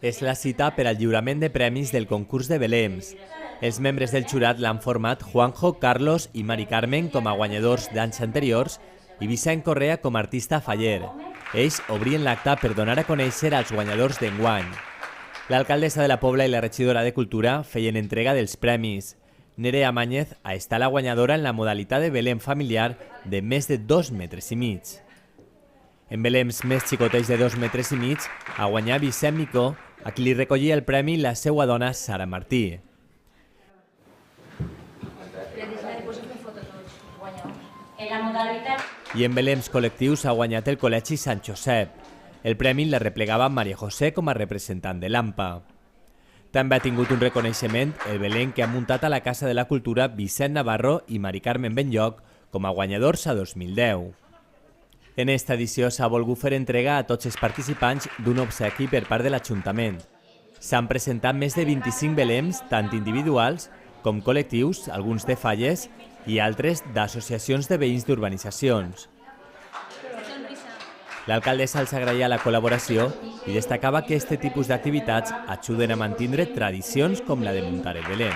És la cita per al lliurament de premis del concurs de Belems. Els membres del jurat l'han format Juanjo, Carlos i Mari Carmen com a guanyadors d'anys anteriors i Vicent Correa com a artista faller. Ells obrien l'acte per donar a conèixer als guanyadors d'enguany. L'alcaldessa de la Pobla i la regidora de Cultura feien entrega dels premis. Nerea Mañez ha estat la guanyadora en la modalitat de Belém familiar de més de 2,5 metres. En Belems més xicotets de 2,5 metres ha guanyat Vicent Micó, a qui li recollia el premi la seva dona Sara Martí. I en Belems col·lectius ha guanyat el Col·legi Sant Josep. El premi l'arreplegava Maria José com a representant de l'AMPA. També ha tingut un reconeixement el Belém que ha muntat a la Casa de la Cultura Vicent Navarro i Mari Carmen Benlloc com a guanyadors a 2010. En esta edició s'ha volgut fer entrega a tots els participants d'un obsequi per part de l'Ajuntament. S'han presentat més de 25 Belems, tant individuals com col·lectius, alguns de falles i altres d'associacions de veïns d'urbanitzacions. L'alcaldessa els agraïa la col·laboració i destacava que aquest tipus d'activitats ajuden a mantenir tradicions com la de muntar el Belém.